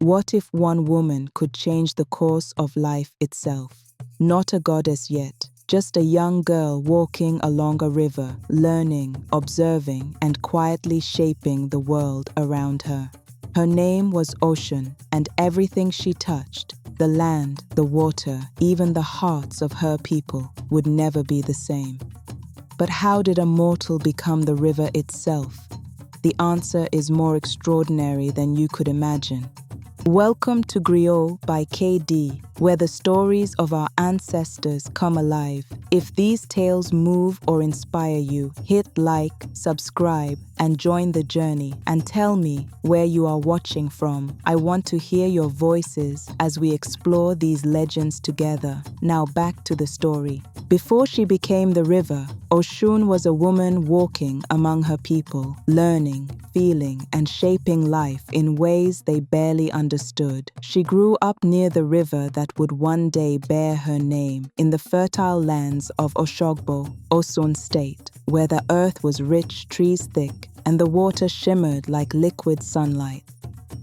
What if one woman could change the course of life itself? Not a goddess yet, just a young girl walking along a river, learning, observing, and quietly shaping the world around her. Her name was Oshun, and everything she touched, the land, the water, even the hearts of her people, would never be the same. But how did a mortal become the river itself? The answer is more extraordinary than you could imagine. Welcome to Griot by KD, where the stories of our ancestors come alive. If these tales move or inspire you, hit like, subscribe, and join the journey. And tell me where you are watching from. I want to hear your voices as we explore these legends together. Now back to the story. Before she became the river, Oshun was a woman walking among her people, learning, feeling, and shaping life in ways they barely understood. She grew up near the river that would one day bear her name, in the fertile lands of Oshogbo, Osun State, where the earth was rich, trees thick, and the water shimmered like liquid sunlight.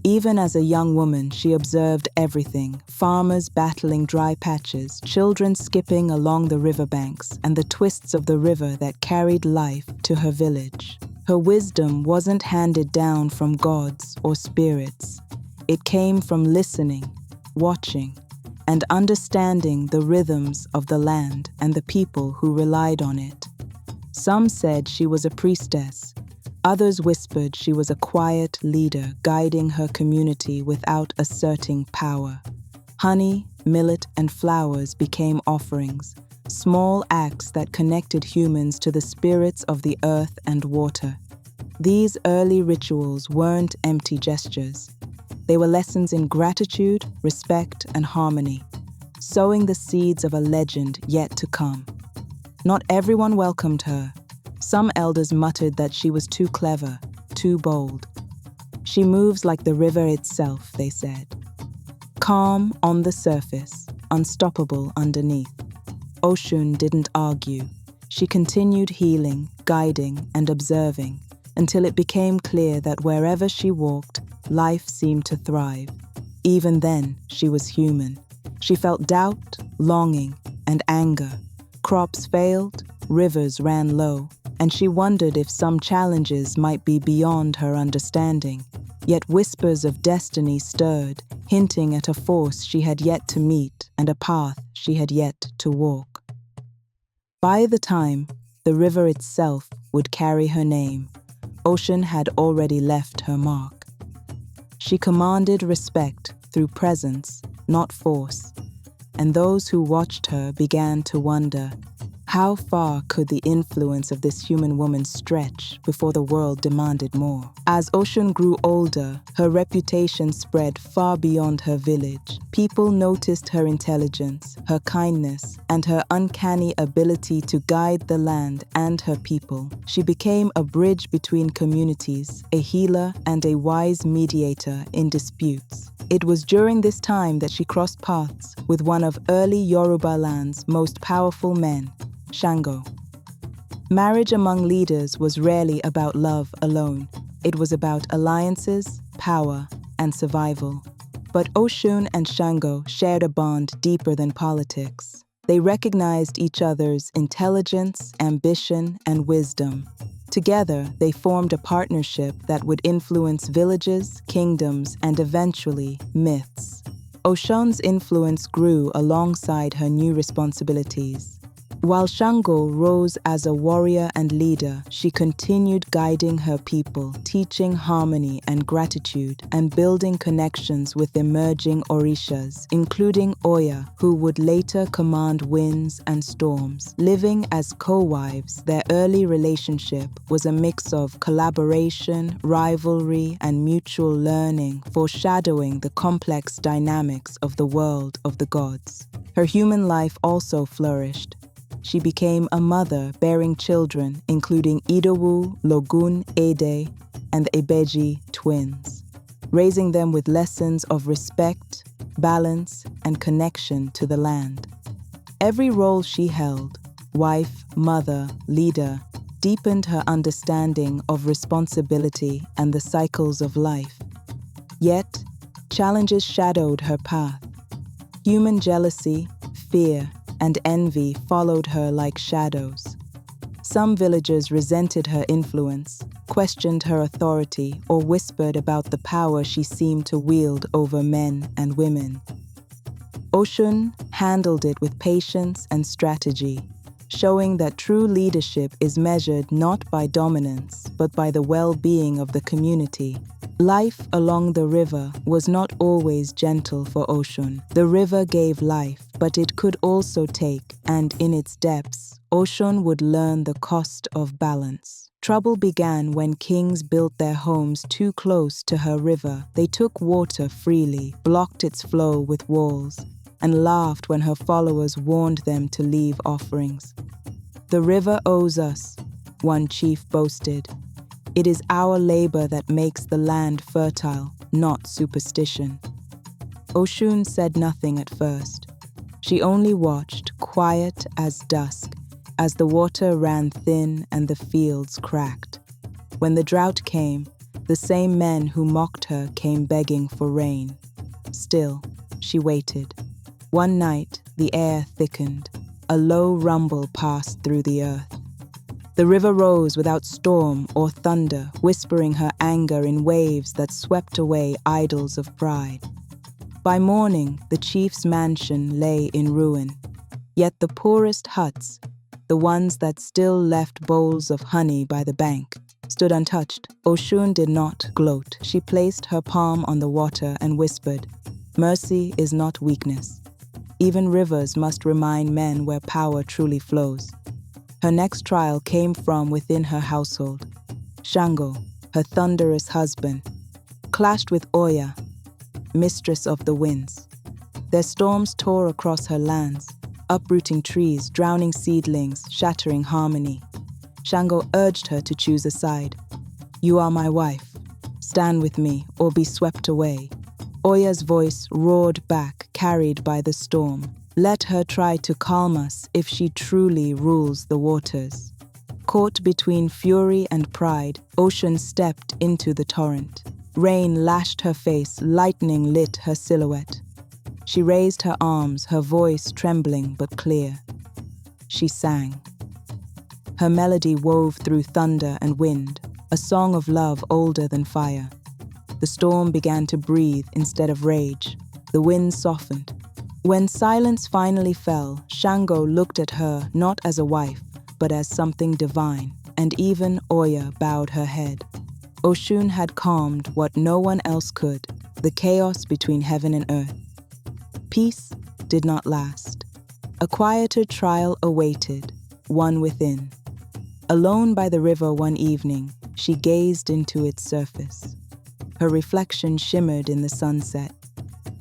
Even as a young woman, she observed everything: farmers battling dry patches, children skipping along the riverbanks, and the twists of the river that carried life to her village. Her wisdom wasn't handed down from gods or spirits. It came from listening, watching, and understanding the rhythms of the land and the people who relied on it. Some said she was a priestess. Others whispered she was a quiet leader guiding her community without asserting power. Honey, millet, and flowers became offerings, small acts that connected humans to the spirits of the earth and water. These early rituals weren't empty gestures. They were lessons in gratitude, respect, and harmony, sowing the seeds of a legend yet to come. Not everyone welcomed her. Some elders muttered that she was too clever, too bold. She moves like the river itself, they said. Calm on the surface, unstoppable underneath. Oshun didn't argue. She continued healing, guiding, and observing, until it became clear that wherever she walked, life seemed to thrive. Even then, she was human. She felt doubt, longing, and anger. Crops failed, rivers ran low, and she wondered if some challenges might be beyond her understanding. Yet whispers of destiny stirred, hinting at a force she had yet to meet and a path she had yet to walk. By the time the river itself would carry her name, Oshun had already left her mark. She commanded respect through presence, not force, and those who watched her began to wonder, how far could the influence of this human woman stretch before the world demanded more? As Oshun grew older, her reputation spread far beyond her village. People noticed her intelligence, her kindness, and her uncanny ability to guide the land and her people. She became a bridge between communities, a healer and a wise mediator in disputes. It was during this time that she crossed paths with one of early Yoruba land's most powerful men, Shango. Marriage among leaders was rarely about love alone. It was about alliances, power, and survival. But Oshun and Shango shared a bond deeper than politics. They recognized each other's intelligence, ambition, and wisdom. Together, they formed a partnership that would influence villages, kingdoms, and eventually, myths. Oshun's influence grew alongside her new responsibilities. While Shango rose as a warrior and leader, she continued guiding her people, teaching harmony and gratitude, and building connections with emerging Orishas, including Oya, who would later command winds and storms. Living as co-wives, their early relationship was a mix of collaboration, rivalry, and mutual learning, foreshadowing the complex dynamics of the world of the gods. Her human life also flourished. She became a mother bearing children, including Idowu, Logun, Ede, and the Ebeji twins, raising them with lessons of respect, balance, and connection to the land. Every role she held, wife, mother, leader, deepened her understanding of responsibility and the cycles of life. Yet, challenges shadowed her path. Human jealousy, fear, and envy followed her like shadows. Some villagers resented her influence, questioned her authority, or whispered about the power she seemed to wield over men and women. Oshun handled it with patience and strategy, showing that true leadership is measured not by dominance, but by the well-being of the community. Life along the river was not always gentle for Oshun. The river gave life, but it could also take, and in its depths, Oshun would learn the cost of balance. Trouble began when kings built their homes too close to her river. They took water freely, blocked its flow with walls, and laughed when her followers warned them to leave offerings. "The river owes us," one chief boasted. "It is our labor that makes the land fertile, not superstition." Oshun said nothing at first. She only watched, quiet as dusk, as the water ran thin and the fields cracked. When the drought came, the same men who mocked her came begging for rain. Still, she waited. One night, the air thickened. A low rumble passed through the earth. The river rose without storm or thunder, whispering her anger in waves that swept away idols of pride. By morning, the chief's mansion lay in ruin. Yet the poorest huts, the ones that still left bowls of honey by the bank, stood untouched. Oshun did not gloat. She placed her palm on the water and whispered, "Mercy is not weakness. Even rivers must remind men where power truly flows." Her next trial came from within her household. Shango, her thunderous husband, clashed with Oya, mistress of the winds. Their storms tore across her lands, uprooting trees, drowning seedlings, shattering harmony. Shango urged her to choose a side. "You are my wife. Stand with me or be swept away." Oya's voice roared back, carried by the storm. "Let her try to calm us if she truly rules the waters." Caught between fury and pride, Oshun stepped into the torrent. Rain lashed her face, lightning lit her silhouette. She raised her arms, her voice trembling but clear. She sang. Her melody wove through thunder and wind, a song of love older than fire. The storm began to breathe instead of rage. The wind softened. When silence finally fell, Shango looked at her not as a wife, but as something divine, and even Oya bowed her head. Oshun had calmed what no one else could, the chaos between heaven and earth. Peace did not last. A quieter trial awaited, one within. Alone by the river one evening, she gazed into its surface. Her reflection shimmered in the sunset.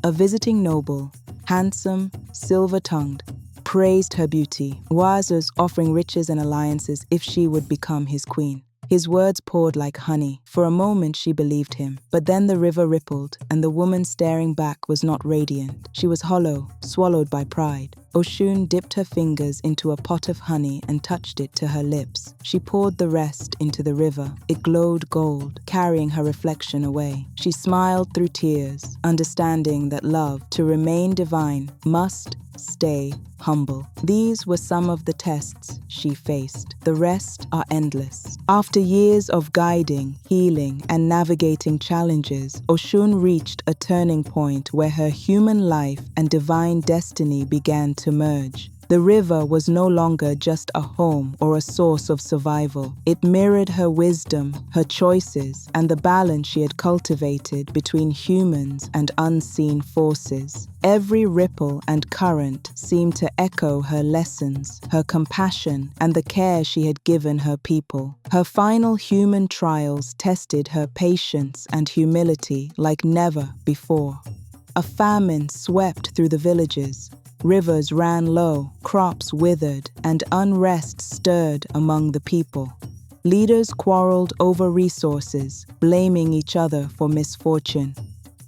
A visiting noble, handsome, silver-tongued, praised her beauty, wazers offering riches and alliances if she would become his queen. His words poured like honey. For a moment she believed him, but then the river rippled, and the woman staring back was not radiant. She was hollow, swallowed by pride. Oshun dipped her fingers into a pot of honey and touched it to her lips. She poured the rest into the river. It glowed gold, carrying her reflection away. She smiled through tears, understanding that love, to remain divine, must stay humble. These were some of the tests she faced. The rest are endless. After years of guiding, healing, and navigating challenges, Oshun reached a turning point where her human life and divine destiny began to merge. The river was no longer just a home or a source of survival. It mirrored her wisdom, her choices, and the balance she had cultivated between humans and unseen forces. Every ripple and current seemed to echo her lessons, her compassion, and the care she had given her people. Her final human trials tested her patience and humility like never before. A famine swept through the villages. Rivers ran low, crops withered, and unrest stirred among the people. Leaders quarreled over resources, blaming each other for misfortune.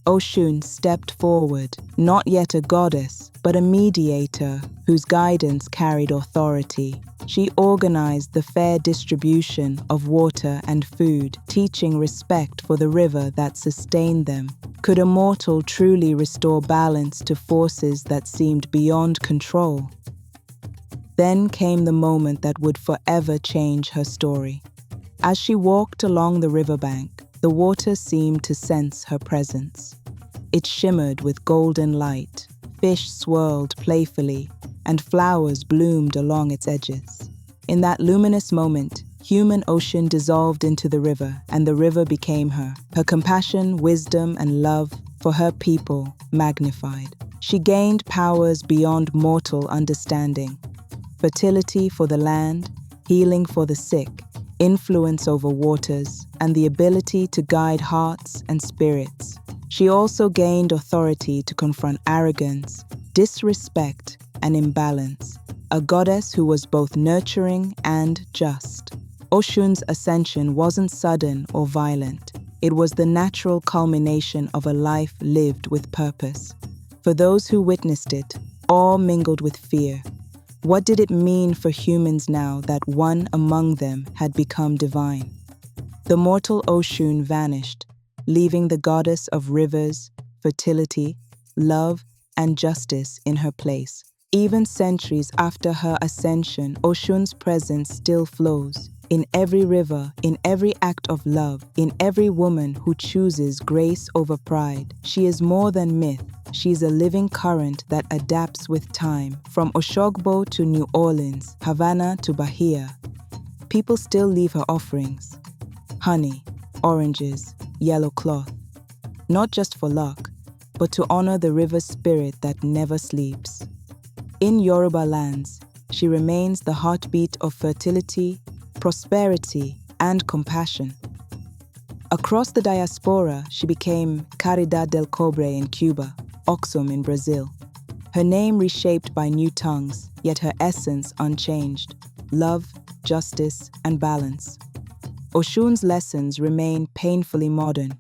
Oshun stepped forward, not yet a goddess, but a mediator whose guidance carried authority. She organized the fair distribution of water and food, teaching respect for the river that sustained them. Could a mortal truly restore balance to forces that seemed beyond control? Then came the moment that would forever change her story. As she walked along the riverbank, the water seemed to sense her presence. It shimmered with golden light, fish swirled playfully, and flowers bloomed along its edges. In that luminous moment, human Oshun dissolved into the river, and the river became her. Her compassion, wisdom, and love for her people magnified. She gained powers beyond mortal understanding: fertility for the land, healing for the sick, influence over waters, and the ability to guide hearts and spirits. She also gained authority to confront arrogance, disrespect, and imbalance, a goddess who was both nurturing and just. Oshun's ascension wasn't sudden or violent. It was the natural culmination of a life lived with purpose. For those who witnessed it, awe mingled with fear. What did it mean for humans now that one among them had become divine? The mortal Oshun vanished, leaving the goddess of rivers, fertility, love, and justice in her place. Even centuries after her ascension, Oshun's presence still flows. In every river, in every act of love, in every woman who chooses grace over pride. She is more than myth. She's a living current that adapts with time. From Oshogbo to New Orleans, Havana to Bahia, people still leave her offerings: honey, oranges, yellow cloth. Not just for luck, but to honor the river's spirit that never sleeps. In Yoruba lands, she remains the heartbeat of fertility, prosperity, and compassion. Across the diaspora, she became Caridad del Cobre in Cuba, Oxum in Brazil. Her name reshaped by new tongues, yet her essence unchanged: love, justice, and balance. Oshun's lessons remain painfully modern.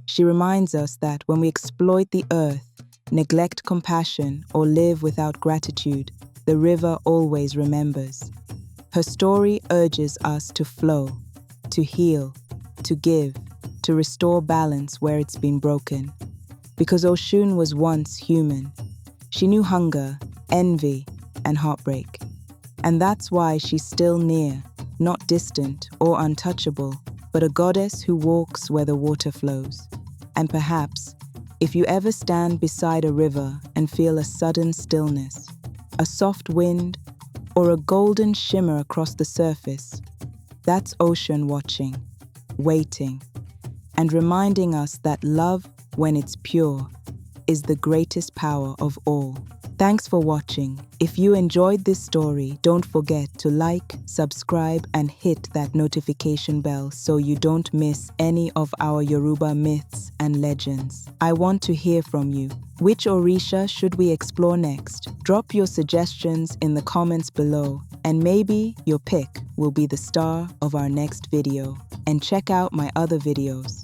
She reminds us that when we exploit the earth, neglect compassion, or live without gratitude, the river always remembers. Her story urges us to flow, to heal, to give, to restore balance where it's been broken. Because Oshun was once human, she knew hunger, envy, and heartbreak. And that's why she's still near, not distant or untouchable, but a goddess who walks where the water flows. And perhaps, if you ever stand beside a river and feel a sudden stillness, a soft wind, or a golden shimmer across the surface, that's Oshun watching, waiting, and reminding us that love, when it's pure, is the greatest power of all. Thanks for watching. If you enjoyed this story, don't forget to like, subscribe, and hit that notification bell so you don't miss any of our Yoruba myths and legends. I want to hear from you. Which Orisha should we explore next? Drop your suggestions in the comments below, and maybe your pick will be the star of our next video. And check out my other videos.